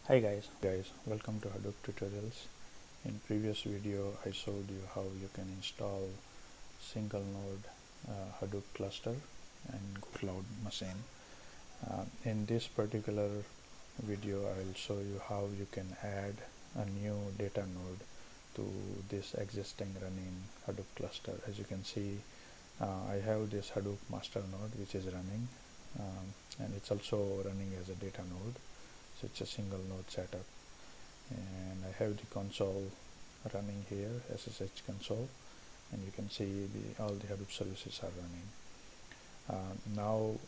Hi guys, welcome to Hadoop Tutorials. In previous video I showed you how you can install single node Hadoop cluster and cloud machine. In this particular video I will show you how you can add a new data node to this existing running Hadoop cluster. As you can see, I have this Hadoop master node which is running, and it's also running as a data node. So it's a single node setup, and I have the console running here, SSH console, and you can see all the Hadoop services are running. Now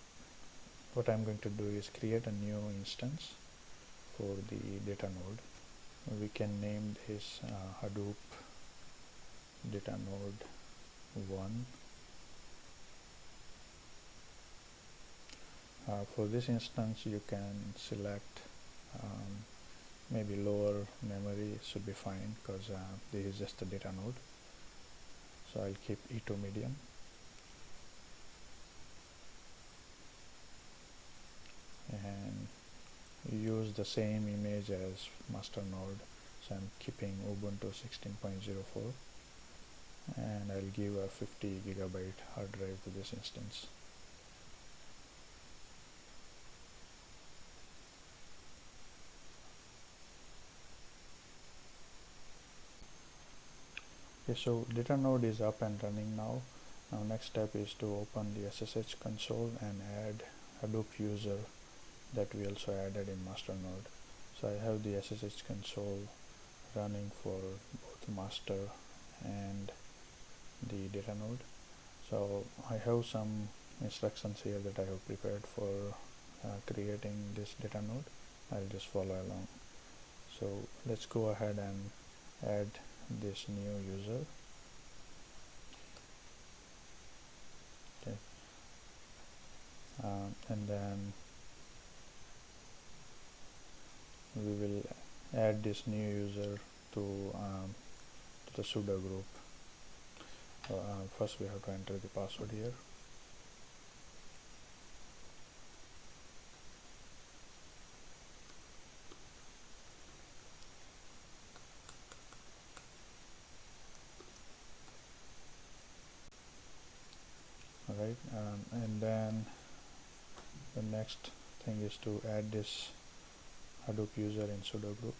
what I'm going to do is create a new instance for the data node. We can name this Hadoop data node 1. For this instance you can select maybe lower memory should be fine, because this is just a data node, so I'll keep E2 medium. And use the same image as master node, so I'm keeping Ubuntu 16.04, and I'll give a 50 gigabyte hard drive to this instance. Okay, so data node is up and running now. Now next step is to open the SSH console and add Hadoop user that we also added in master node. So I have the SSH console running for both master and the data node. So I have some instructions here that I have prepared for creating this data node. I'll just follow along. So let's go ahead and add this new user. Okay, and then we will add this new user to the sudo group. First we have to enter the password here. Alright, and then the next thing is to add this Hadoop user in sudo group,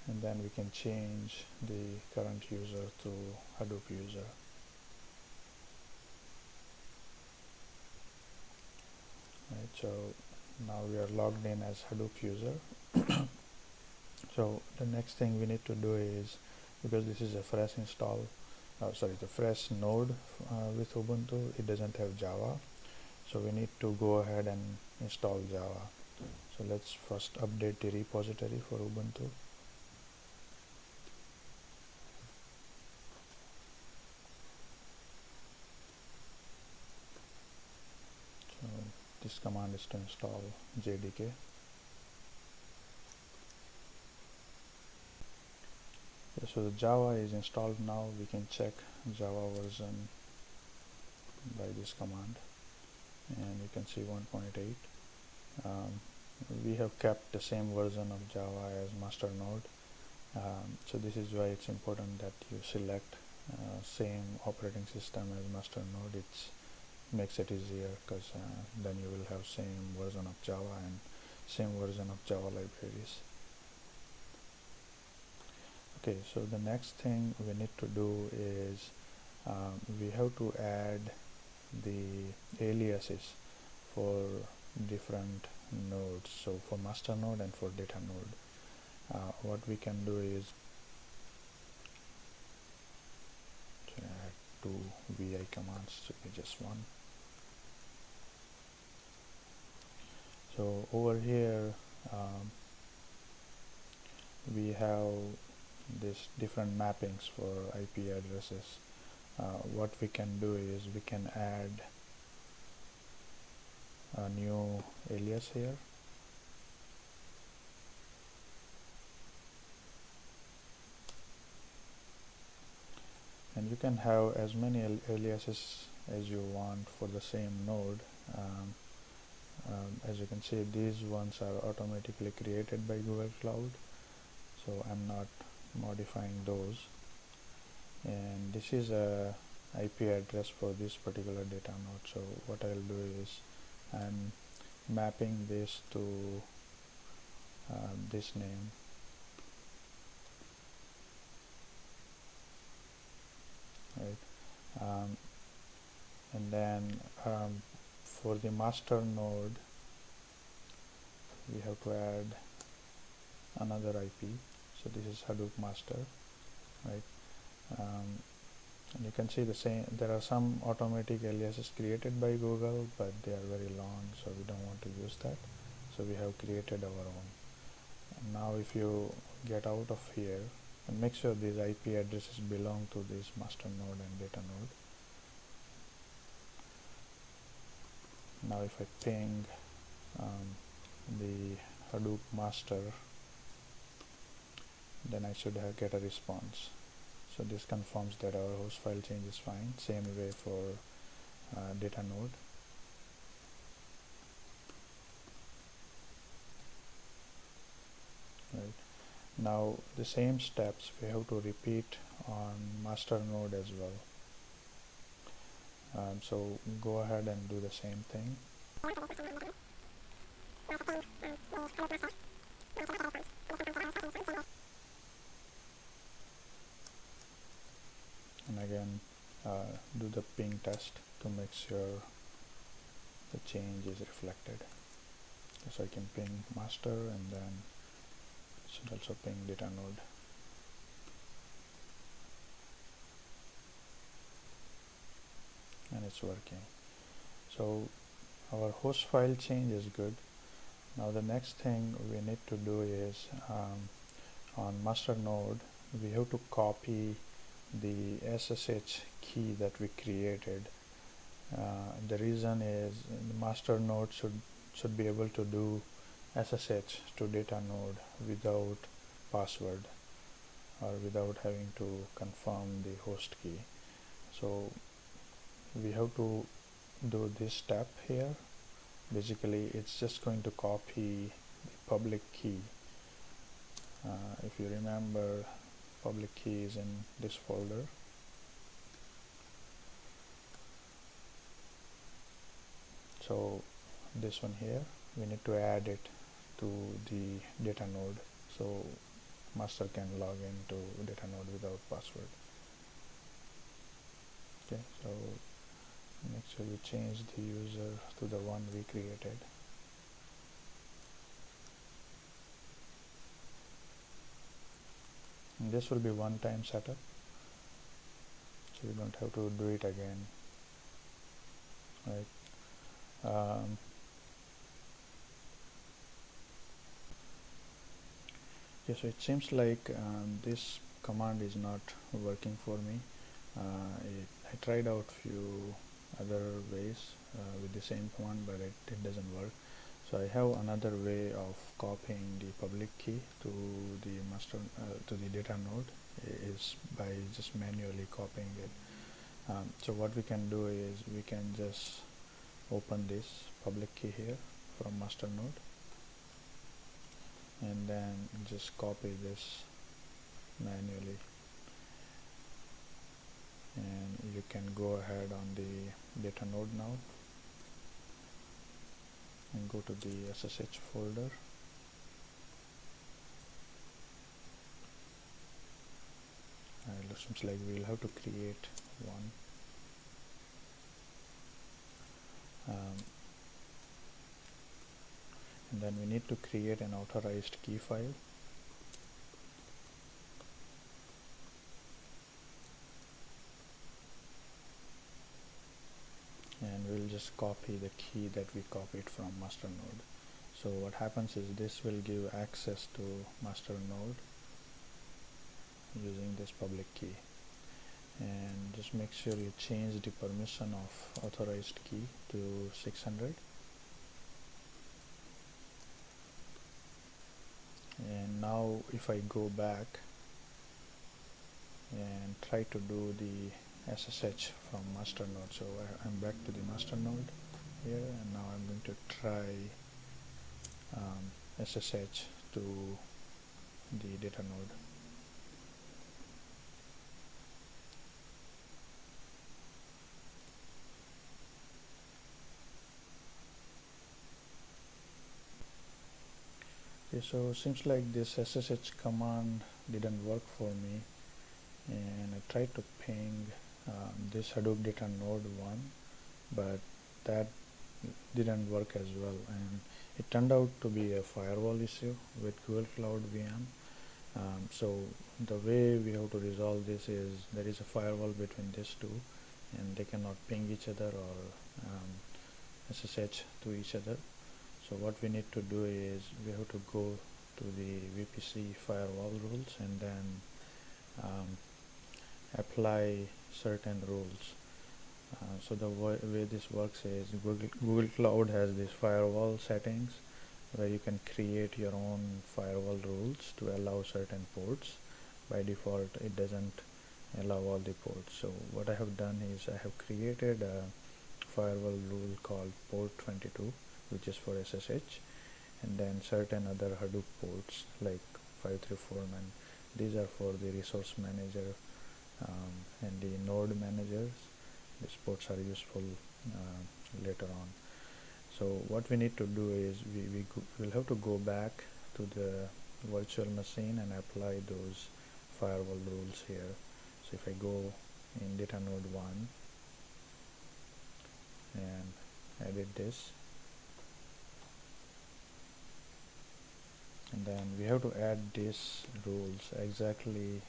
and then we can change the current user to Hadoop user. Right, so now we are logged in as Hadoop user. So the next thing we need to do is, because this is a fresh install, the fresh node with Ubuntu, it doesn't have Java, so we need to go ahead and install Java. So let's first update the repository for Ubuntu. So this command is to install JDK. Okay, so the Java is installed now. We can check Java version by this command, and you can see 1.8. We have kept the same version of Java as master node, so this is why it's important that you select same operating system as master node. It makes it easier, because then you will have same version of Java and same version of Java libraries. Okay, so the next thing we need to do is we have to add the aliases for different nodes, so for master node and for data node. What we can do is to add two vi commands, to be just one. So over here we have these different mappings for IP addresses. What we can do is we can add a new alias here, and you can have as many aliases as you want for the same node. As you can see, these ones are automatically created by Google Cloud, so I'm not modifying those. And this is a IP address for this particular data node, so what I'll do is I'm mapping this to this name, right? And then for the master node we have to add another IP, so this is Hadoop master, right? And you can see the same, there are some automatic aliases created by Google, but they are very long, so we don't want to use that, so we have created our own. And now if you get out of here and make sure these IP addresses belong to this master node and data node. Now if I ping the Hadoop master, then I should get a response. So this confirms that our host file change is fine. Same way for data node. Right. Now the same steps we have to repeat on master node as well. So go ahead and do the same thing. And again do the ping test to make sure the change is reflected. So I can ping master and then should also ping data node. And it's working. So our host file change is good. Now the next thing we need to do is on master node we have to copy the SSH key that we created. The reason is the master node should be able to do SSH to data node without password or without having to confirm the host key. So we have to do this step here. Basically it's just going to copy the public key. If you remember, public key is in this folder. So this one here, we need to add it to the data node so master can log into data node without password. Okay, so make sure you change the user to the one we created. And this will be one-time setup, so you don't have to do it again, right? Okay, so it seems like this command is not working for me. I tried out few other ways with the same command, but it doesn't work. So I have another way of copying the public key to the master to the data node is by just manually copying it. So what we can do is we can just open this public key here from master node and then just copy this manually, and you can go ahead on the data node now and go to the SSH folder. It seems like we'll have to create one. And then we need to create an authorized key file. And we'll just copy the key that we copied from master node. So what happens is this will give access to master node using this public key. And just make sure you change the permission of authorized key to 600. And now if I go back and try to do the SSH from master node, so I'm back to the master node here, and now I'm going to try SSH to the data node. Okay, so seems like this SSH command didn't work for me, and I tried to ping this Hadoop data node 1, but that didn't work as well, and it turned out to be a firewall issue with Google Cloud VM. So the way we have to resolve this is there is a firewall between these two, and they cannot ping each other or SSH to each other. So what we need to do is we have to go to the VPC firewall rules and then apply certain rules. So the way this works is Google Cloud has these firewall settings where you can create your own firewall rules to allow certain ports. By default, it doesn't allow all the ports. So what I have done is I have created a firewall rule called Port-22, which is for SSH, and then certain other Hadoop ports like 5349. These are for the resource manager and the node managers. These ports are useful later on. So what we need to do is we will have to go back to the virtual machine and apply those firewall rules here. So if I go in data node 1 and edit this, and then we have to add these rules exactly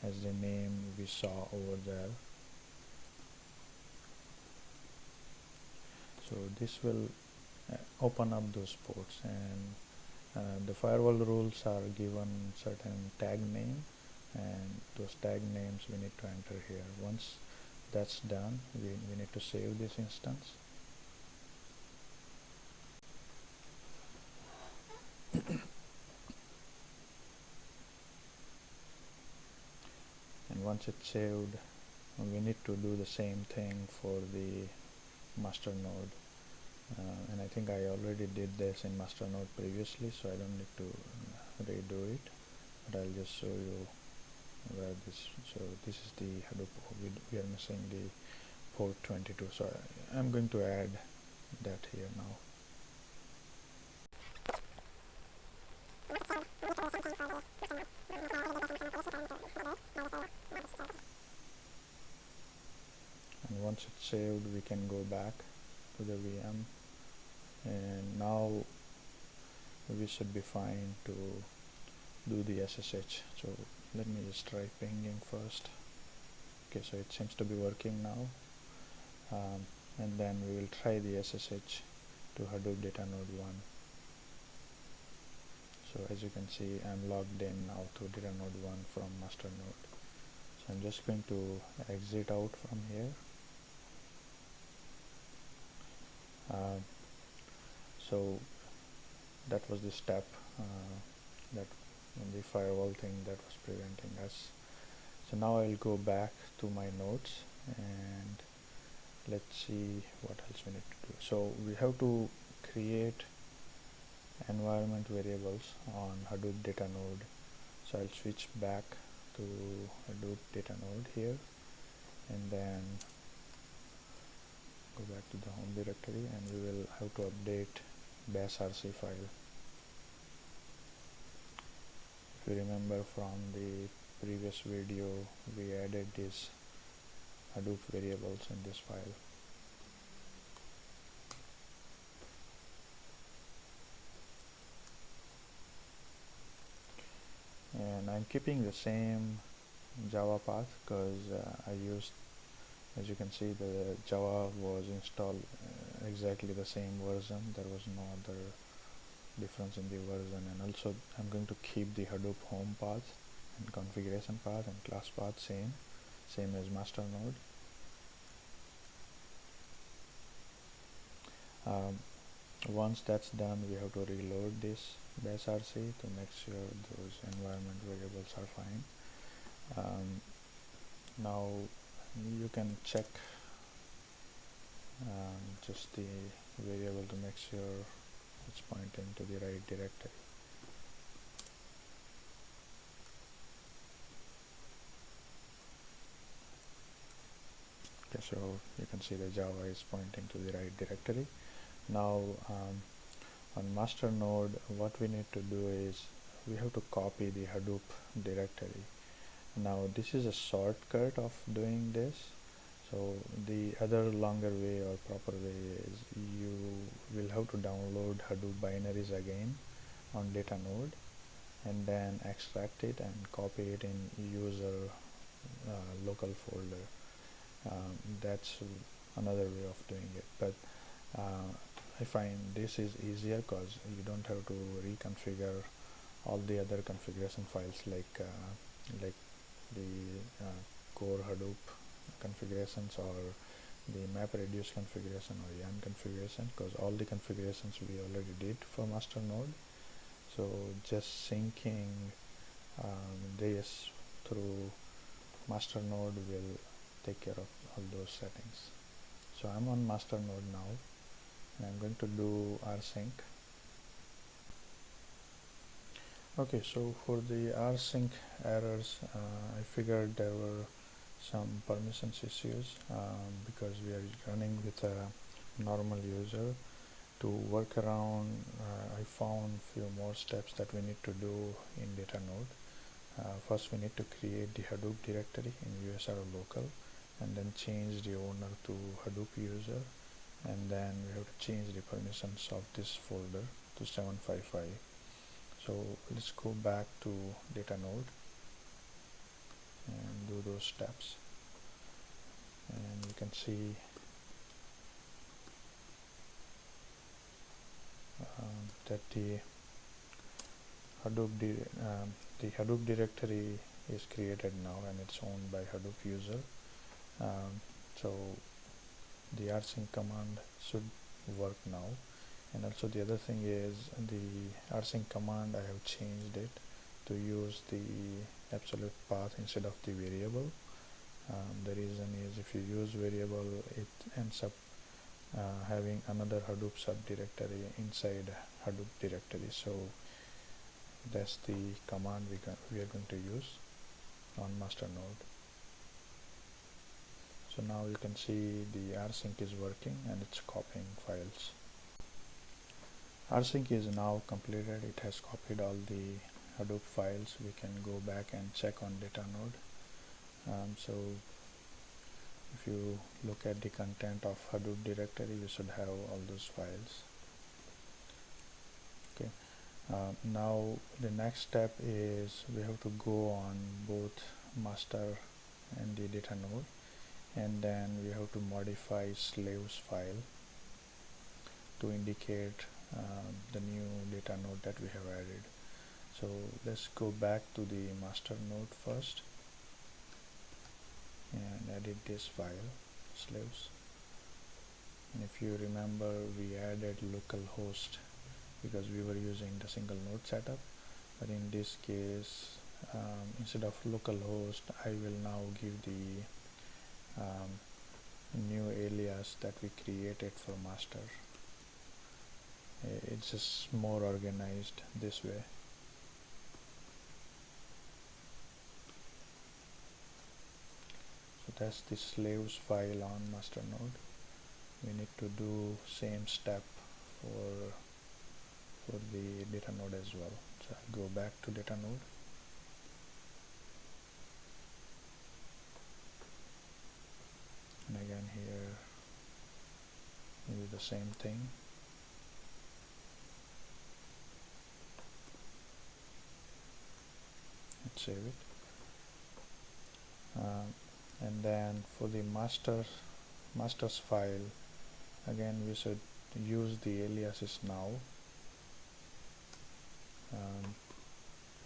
as the name we saw over there. So this will open up those ports, and the firewall rules are given certain tag name, and those tag names we need to enter here. Once that's done, we need to save this instance. And once it's saved, we need to do the same thing for the master node. And I think I already did this in master node previously, so I don't need to redo it, but I'll just show you where this. So this is the Hadoop. We are missing the port 22, so I'm going to add that here now. And once it's saved, we can go back to the VM, and now we should be fine to do the SSH. So let me just try pinging first. Okay, so it seems to be working now, and then we will try the SSH to Hadoop data node 1. So as you can see, I'm logged in now to data node 1 from master node. So I'm just going to exit out from here. So that was the step that in the firewall thing that was preventing us. So now I'll go back to my notes and let's see what else we need to do. So we have to create environment variables on Hadoop data node. So I'll switch back to Hadoop data node here, and then go back to the home directory, and we will have to update bash.rc file. If you remember from the previous video, we added these Hadoop variables in this file. And I'm keeping the same Java path because I used, as you can see, the Java was installed exactly the same version. There was no other difference in the version, and also I'm going to keep the Hadoop home path and configuration path and class path same as master node. Once that's done, we have to reload this bash.rc to make sure those environment variables are fine. Now you can check just the variable to make sure it's pointing to the right directory. Okay, so you can see the Java is pointing to the right directory. Now on master node, what we need to do is we have to copy the Hadoop directory. Now this is a shortcut of doing this. So the other longer way or proper way is you will have to download Hadoop binaries again on data node and then extract it and copy it in user local folder. That's another way of doing it, but I find this is easier because you don't have to reconfigure all the other configuration files like the core Hadoop configurations or the MapReduce configuration or YARN configuration, because all the configurations we already did for master node. So just syncing this through master node will take care of all those settings. So I'm on master node now and I'm going to do rsync. Okay, so for the rsync errors, I figured there were some permissions issues because we are running with a normal user. To work around, I found few more steps that we need to do in data node. First we need to create the Hadoop directory in USR local and then change the owner to Hadoop user, and then we have to change the permissions of this folder to 755. So let's go back to data node and do those steps, and you can see that the Hadoop directory is created now and it's owned by Hadoop user. So the rsync command should work now. And also the other thing is the rsync command, I have changed it to use the absolute path instead of the variable. The reason is if you use variable, it ends up having another Hadoop subdirectory inside Hadoop directory. So that's the command we are going to use on master node. So now you can see the rsync is working and it's copying files. Rsync is now completed. It has copied all the Hadoop files. We can go back and check on data node. So if you look at the content of Hadoop directory, we should have all those files. Okay. Now the next step is we have to go on both master and the data node, and then we have to modify slaves file to indicate the new data node that we have added. So let's go back to the master node first and edit this file, slaves. And if you remember, we added localhost because we were using the single node setup, but in this case instead of localhost, I will now give the new alias that we created for master. It's just more organized this way. So that's the slaves file on master node. We need to do same step for the data node as well. So I'll go back to data node. And again here we do the same thing. Let's save it. And then for the master's file, again we should use the aliases now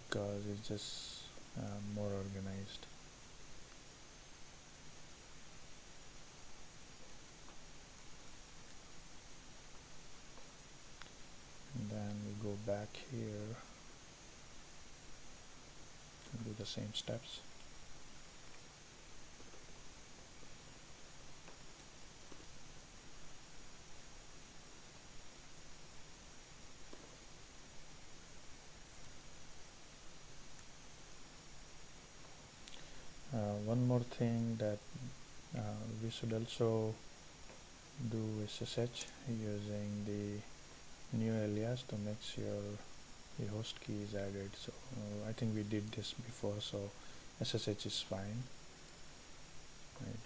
because it's just more organized. And then we go back here and do the same steps. thing that we should also do SSH using the new alias to make sure the host key is added. So I think we did this before, so SSH is fine. Right.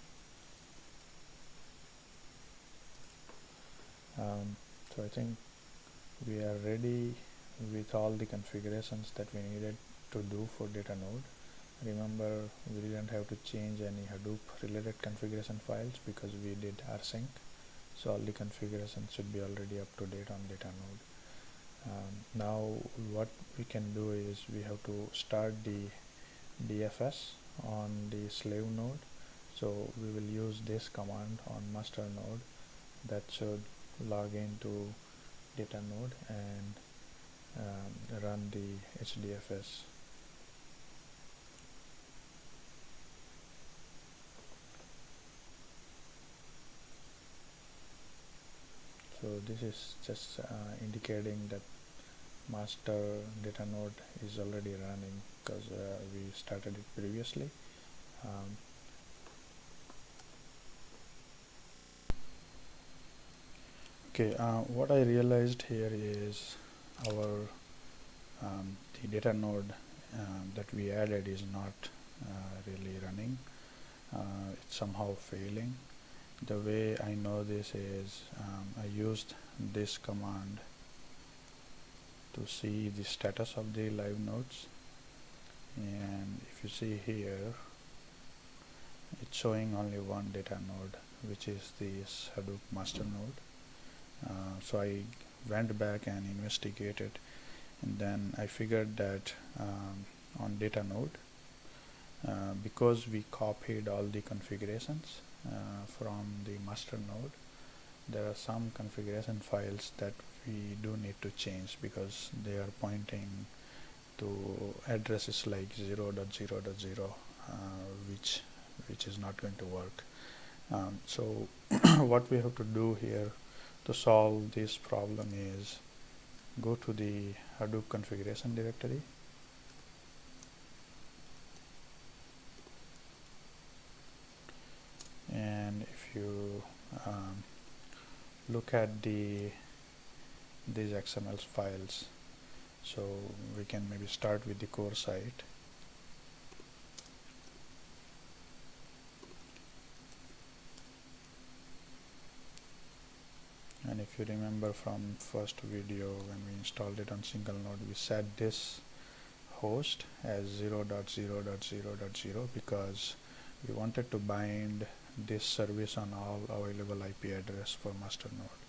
So I think we are ready with all the configurations that we needed to do for data node. Remember, we didn't have to change any Hadoop related configuration files because we did rsync, so all the configurations should be already up to date on data node. Now what we can do is we have to start the DFS on the slave node, so we will use this command on master node that should log into data node and run the HDFS. So this is just indicating that master data node is already running because we started it previously. Okay, what I realized here is our the data node that we added is not really running. It's somehow failing. The way I know this is I used this command to see the status of the live nodes, and if you see here, it's showing only one data node, which is this Hadoop master node. So I went back and investigated, and then I figured that on data node, because we copied all the configurations from the master node, there are some configuration files that we do need to change because they are pointing to addresses like 0.0.0 which is not going to work. So what we have to do here to solve this problem is go to the Hadoop configuration directory, and if you look at these XML files, so we can maybe start with the core site. And if you remember from first video when we installed it on single node, we set this host as 0.0.0.0 because we wanted to bind this service on all available IP address for master node.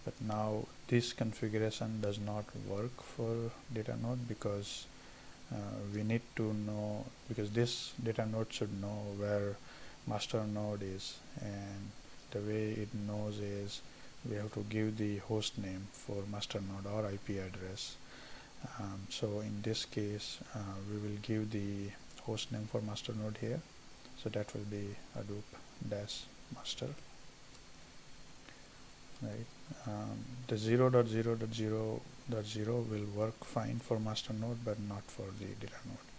But now this configuration does not work for data node because we need to know, because this data node should know where master node is, and the way it knows is we have to give the host name for master node or IP address. So in this case we will give the host name for master node here, so that will be Hadoop-master, right? The 0.0.0.0 will work fine for master node but not for the data node.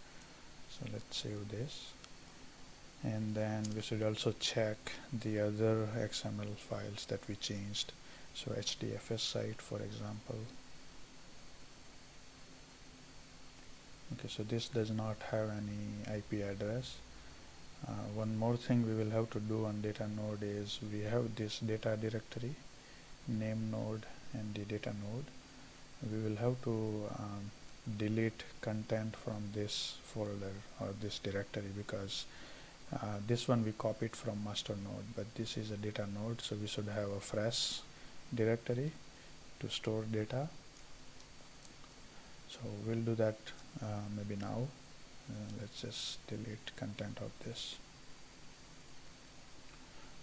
So let's save this, and then we should also check the other XML files that we changed. So HDFS site, for example. Okay, so this does not have any IP address. One more thing we will have to do on data node is we have this data directory, name node and the data node. We will have to delete content from this folder or this directory because this one we copied from master node, but this is a data node, so we should have a fresh directory to store data. So we'll do that maybe now. Let's just delete content of this.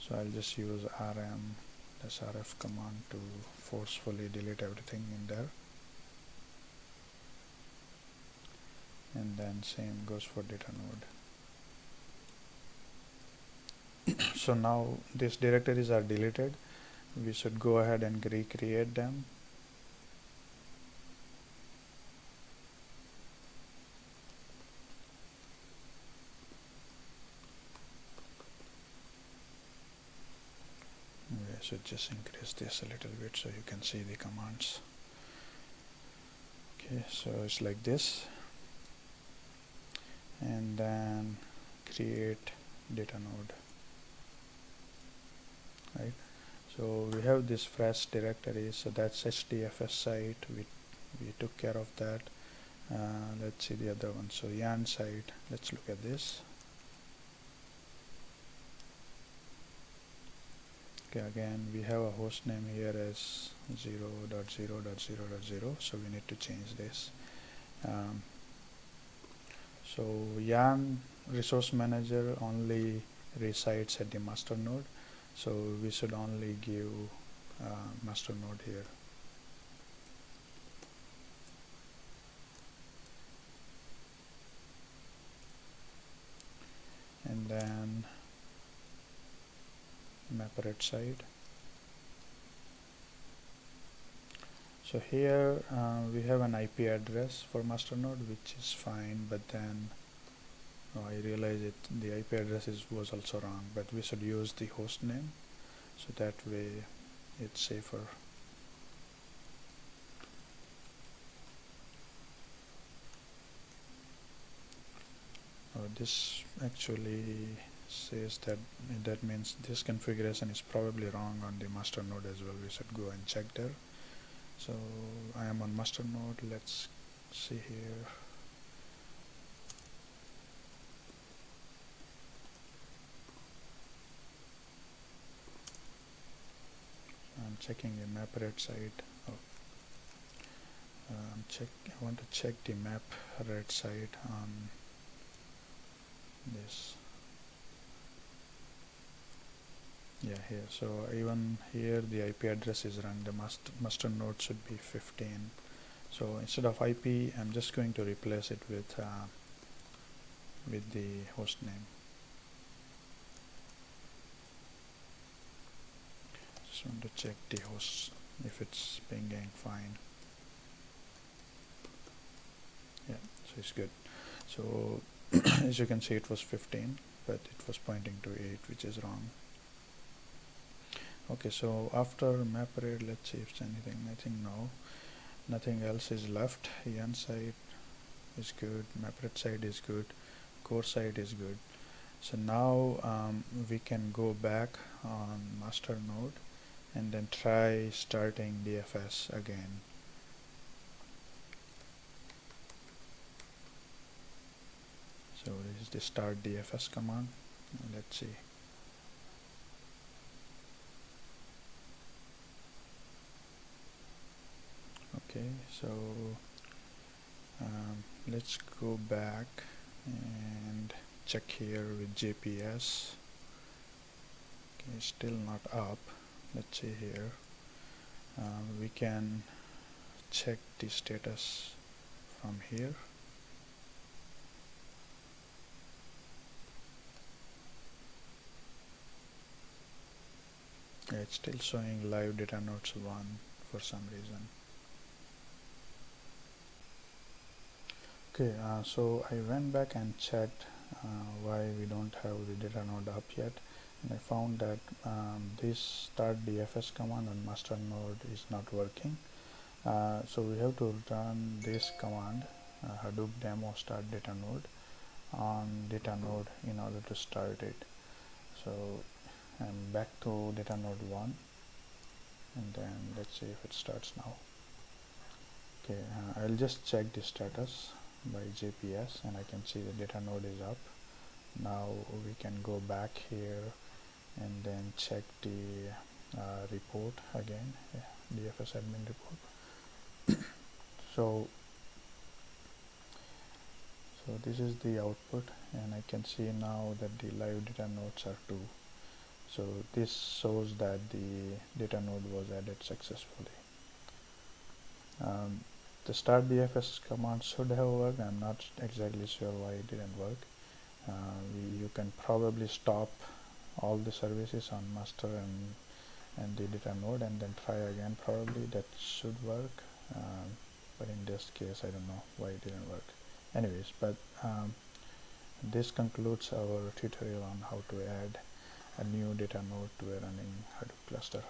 So I'll just use rm -rf command to forcefully delete everything in there, and then same goes for data node. So now these directories are deleted. We should go ahead and recreate them. should just increase this a little bit so you can see the commands. Okay, so it's like this, and then create data node, right? So we have this fresh directory, so that's HDFS site, we took care of that. Let's see the other one. So yarn site, let's look at this. Okay, again we have a host name here as 0.0.0.0, so we need to change this. So yarn resource manager only resides at the master node, so we should only give master node here. And then map right side. So here we have an IP address for master node, which is fine, but then I realize the IP address was also wrong, but we should use the host name, so that way it's safer. This actually says that means this configuration is probably wrong on the master node as well. We should go and check there. So I am on master node. Let's see here. I'm checking the map red site. I want to check the map red site on this. Yeah, here. So even here the IP address is wrong. The master node should be 15. So instead of IP, I'm just going to replace it with the host name. Just want to check the host if it's pinging fine. Yeah, so it's good. So as you can see, it was 15, but it was pointing to 8, which is wrong. Okay, so after map read, let's see if it's anything. I think no, nothing else is left. Yarn side is good, map read side is good, core side is good. So now we can go back on master node and then try starting DFS again. So this is the start DFS command. Let's see. Okay, so let's go back and check here with JPS. Okay, still not up. Let's see here. We can check the status from here. Yeah, it's still showing live data nodes 1 for some reason. Okay, so I went back and checked why we don't have the data node up yet, and I found that this start DFS command on master node is not working. So we have to run this command, Hadoop demo start data node, on data node in order to start it. So I'm back to data node 1, and then let's see if it starts now. Okay, I'll just check the status by JPS, and I can see the data node is up. Now we can go back here and then check the report again, DFS admin report. so this is the output, and I can see now that the live data nodes are 2. So this shows that the data node was added successfully. The start DFS command should have worked. I'm not exactly sure why it didn't work. You can probably stop all the services on master and the data node and then try again. Probably that should work, but in this case I don't know why it didn't work. Anyways, but this concludes our tutorial on how to add a new data node to a running Hadoop cluster.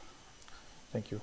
Thank you.